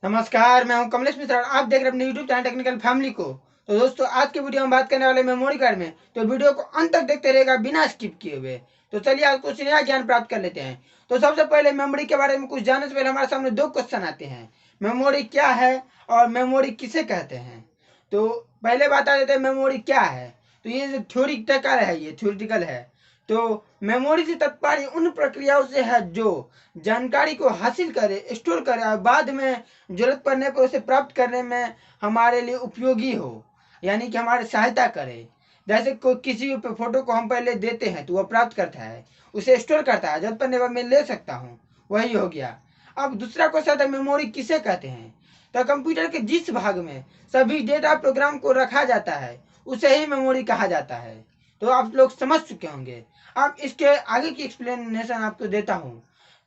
नमस्कार, मैं हूं कमलेश मिश्रा और आप देख रहे हैं अपने YouTube चैनल टेक्निकल फैमिली को। तो दोस्तों, आज के वीडियो में बात करने वाले मेमोरी कार्ड में, तो वीडियो को अंत तक देखते रहिएगा बिना स्किप किए हुए। तो चलिए आज कुछ नया ज्ञान प्राप्त कर लेते हैं। तो सबसे पहले मेमोरी के बारे में कुछ जानने से पहले हमारे सामने दो क्वेश्चन आते हैं। मेमोरी क्या है और मेमोरी किसे कहते हैं। तो पहले बता देते हैं मेमोरी क्या है। तो ये जो थ्योरिटिकल है। तो मेमोरी से तात्पर्य उन प्रक्रियाओं से है जो जानकारी को हासिल करे, स्टोर करे और बाद में जरूरत पड़ने पर उसे प्राप्त करने में हमारे लिए उपयोगी हो, यानी कि हमारी सहायता करे। जैसे कोई किसी फोटो को हम पहले देते हैं तो वह प्राप्त करता है, उसे स्टोर करता है, जरूरत पड़ने पर मैं ले सकता हूँ, वही हो गया। अब दूसरा क्वेश्चन है मेमोरी किसे कहते हैं। तो कंप्यूटर के जिस भाग में सभी डेटा प्रोग्राम को रखा जाता है उसे ही मेमोरी कहा जाता है। तो आप लोग समझ चुके होंगे। अब इसके आगे की एक्सप्लेनेशन आपको देता हूँ।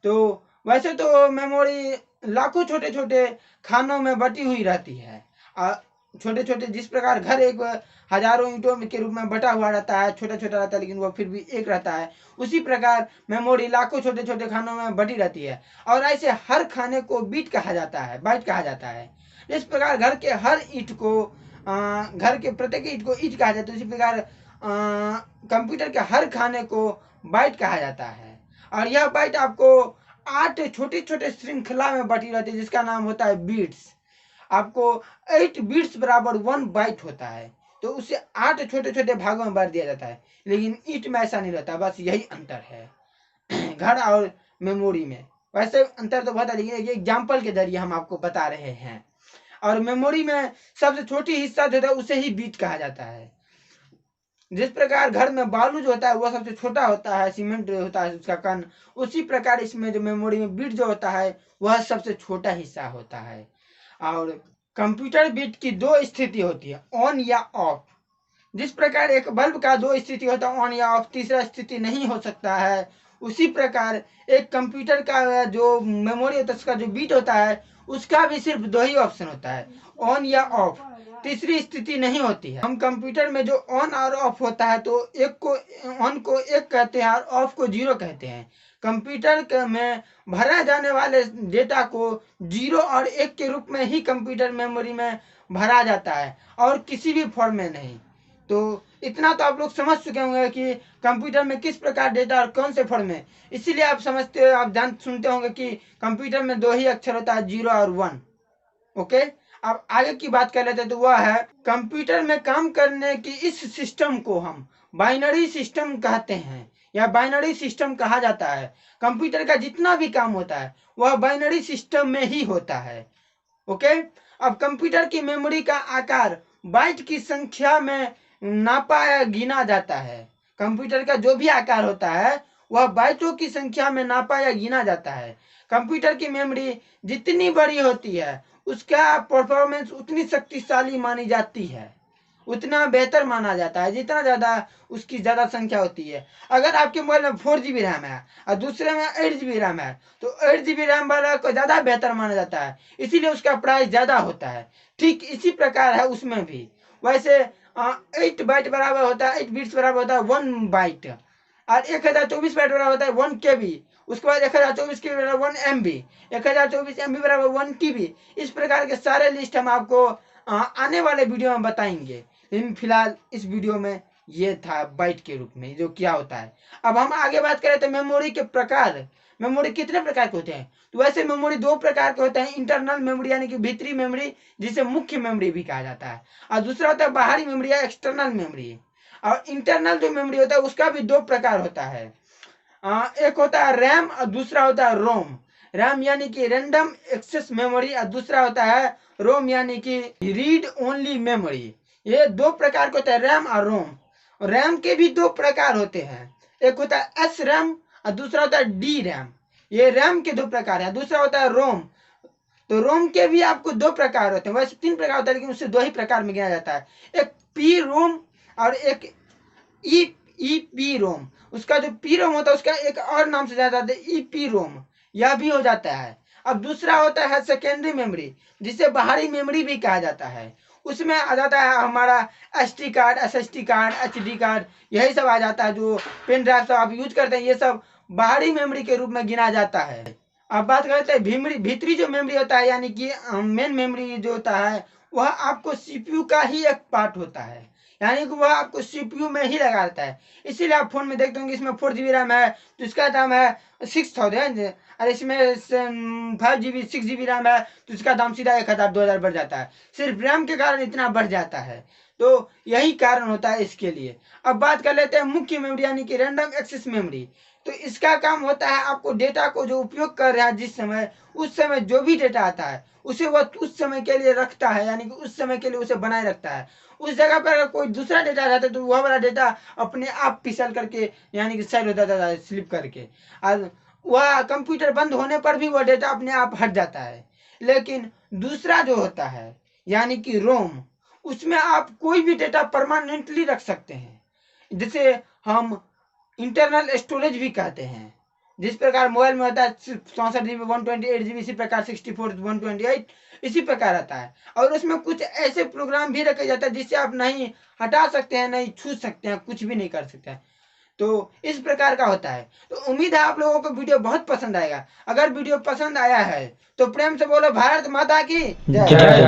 तो वैसे तो मेमोरी लाखों छोटे छोटे खानों में बटी हुई रहती है। छोटे छोटे जिस प्रकार घर एक हजारों ईंटों के रूप में बटा हुआ रहता है, छोटा छोटा रहता है लेकिन वह फिर भी एक रहता है, उसी प्रकार मेमोरी लाखों छोटे छोटे खानों में बटी रहती है। और ऐसे हर खाने को बीट कहा जाता है, बाइट कहा जाता है। इस प्रकार घर के हर ईंट को घर के प्रत्येक ईंट को ईंट कहा जाता है, उसी प्रकार कंप्यूटर के हर खाने को बाइट कहा जाता है। और यह बाइट आपको 8 छोटे छोटे श्रृंखला में बटी रहती है जिसका नाम होता है बीट्स। आपको 8 बीट्स बराबर 1 बाइट होता है। तो उसे 8 छोटे छोटे भागों में बांट दिया जाता है, लेकिन ईंट में ऐसा नहीं रहता। बस यही अंतर है घर और मेमोरी में। वैसे अंतर तो बहुत है, लेकिन एक एग्जाम्पल के जरिए हम आपको बता रहे हैं। और मेमोरी में सबसे छोटी हिस्सा जो है उसे ही बीट कहा जाता है। जिस प्रकार घर में बालू जो होता है वह सबसे छोटा होता है, सीमेंट जो होता है उसका कण, उसी प्रकार इसमें जो मेमोरी में बिट जो होता है वह सबसे छोटा हिस्सा होता है। और कंप्यूटर बिट की दो स्थिति होती है, ऑन या ऑफ। जिस प्रकार एक बल्ब का दो स्थिति होता है, ऑन या ऑफ, तीसरा स्थिति नहीं हो सकता है, उसी प्रकार एक कंप्यूटर का जो मेमोरी होता है उसका जो बीट होता है उसका भी सिर्फ दो ही ऑप्शन होता है, ऑन या ऑफ, तीसरी स्थिति नहीं होती है। हम कंप्यूटर में जो ऑन और ऑफ होता है तो एक को ऑन को 1 कहते हैं और ऑफ को 0 कहते हैं। कंप्यूटर में भरा जाने वाले डेटा को 0 और 1 के रूप में ही कंप्यूटर मेमोरी में भरा जाता है और किसी भी फॉर्म में नहीं। तो इतना तो आप लोग समझ चुके होंगे कि कंप्यूटर में किस प्रकार डेटा और कौन से फॉर्म में। इसीलिए आप समझते हो, आप सुनते होंगे कि कंप्यूटर में 2 ही अक्षर होता है, 0 और 1। ओके, अब आगे की बात कर लेते हैं। तो वह है कंप्यूटर में काम करने की इस सिस्टम को हम बाइनरी सिस्टम कहते हैं या बाइनरी सिस्टम कहा जाता है। कंप्यूटर का जितना भी काम होता है वह बाइनरी सिस्टम में ही होता है। ओके, अब कंप्यूटर की मेमोरी का आकार बाइट की संख्या में नापा या गिना जाता है। कंप्यूटर का जो भी आकार होता है वह बाइटों की संख्या में नापा या गिना जाता है। कंप्यूटर की मेमोरी जितनी बड़ी होती है उसका परफॉर्मेंस उतनी शक्तिशाली मानी जाती है, उतना बेहतर माना जाता है जितना ज़्यादा उसकी ज़्यादा संख्या होती है। अगर आपके मोबाइल में 4 GB रैम है और दूसरे में 8 GB रैम है तो 8 GB रैम वाला को ज़्यादा बेहतर माना जाता है, इसीलिए उसका प्राइस ज़्यादा होता है। ठीक इसी प्रकार है उसमें भी। वैसे 8 बाइट बराबर होता है, 8 बिट्स बराबर होता है 1 बाइट, और 1024 बाइट बराबर होता है 1 KB। उसके बाद 1024 KB बराबर 1 MB, 1024 MB बराबर 1 TB। इस प्रकार के सारे लिस्ट हम आपको आने वाले वीडियो में बताएंगे, लेकिन फिलहाल इस वीडियो में ये था बाइट के रूप में जो क्या होता है। अब हम आगे बात करें तो मेमोरी के प्रकार। मेमोरी कितने प्रकार के होते हैं। तो वैसे मेमोरी 2 प्रकार के होते हैं, इंटरनल मेमोरी यानी कि भीतरी मेमोरी जिसे मुख्य मेमोरी भी कहा जाता है, और दूसरा होता है बाहरी मेमोरी या एक्सटर्नल मेमोरी। और इंटरनल जो मेमोरी होता है उसका भी 2 प्रकार होता है। एक होता है रैम और दूसरा होता है रोम। रैम यानी कि रैंडम एक्सेस मेमोरी और दूसरा होता है रोम यानी कि रीड ओनली मेमोरी। ये 2 प्रकार के होते हैं, रैम और रोम। रैम के भी 2 प्रकार होते हैं, एक होता है एस रैम और दूसरा होता है डी रैम। ये रैम के 2 प्रकार है। दूसरा होता है रोम। तो रोम के भी आपको 2 प्रकार होते हैं, वैसे 3 प्रकार होता है लेकिन उससे 2 ही प्रकार में गिना जाता है, एक पी रोम और एक ई पी रोम। उसका जो पी रोम होता है उसका एक और नाम से जाना जाता है ई पी रोम, यह भी हो जाता है। अब दूसरा होता है सेकेंडरी मेमोरी जिसे बाहरी मेमोरी भी कहा जाता है। उसमें आ जाता है हमारा SD card, SSD card, HD card, यही सब आ जाता है। जो पेन ड्राइव सब आप यूज करते हैं ये सब बाहरी मेमोरी के रूप में गिना जाता है। अब बात करते हैं भीतरी जो मेमोरी होता है, यानी कि मेन मेमोरी जो होता है वह आपको सीपीयू का ही एक पार्ट होता है, यानी कि वह आपको सीपीयू में ही लगा रहता है। इसीलिए आप फोन में देखते होंगे इसमें 4 GB रैम है तो इसका दाम है 6000, और इसमें 5 GB 6 GB रैम है तो इसका दाम सीधा 1000 2000 बढ़ जाता है। सिर्फ रैम के कारण इतना बढ़ जाता है, तो यही कारण होता है इसके लिए। अब बात कर लेते हैं मुख्य मेमोरी यानी कि रैंडम एक्सेस मेमोरी। तो इसका काम होता है आपको डेटा को जो उपयोग कर रहा है जिस समय, उस समय जो भी डेटा आता है उसे वह उस समय के लिए रखता है, यानी कि उस समय के लिए उसे बनाए रखता है। उस जगह पर अगर कोई दूसरा डेटा आ जाता है तो वह वाला डेटा अपने आप फिसल करके यानी कि साइड हो जाता है, स्लिप करके, और वह कंप्यूटर बंद होने पर भी वह डेटा अपने आप हट जाता है। लेकिन दूसरा जो होता है यानी कि रोम, उसमें आप कोई भी डेटा परमानेंटली रख सकते हैं, जिसे हम इंटरनल स्टोरेज भी कहते हैं। जिस प्रकार मोबाइल में होता है 64 GB 128 GB, इसी प्रकार 64 128 इसी प्रकार आता है। और उसमें कुछ ऐसे प्रोग्राम भी रखे जाते हैं जिससे आप नहीं हटा सकते हैं, नहीं छू सकते हैं, कुछ भी नहीं कर सकते हैं। तो इस प्रकार का होता है। तो उम्मीद है आप लोगों को वीडियो बहुत पसंद आएगा। अगर वीडियो पसंद आया है तो प्रेम से बोलो भारत माता की जय।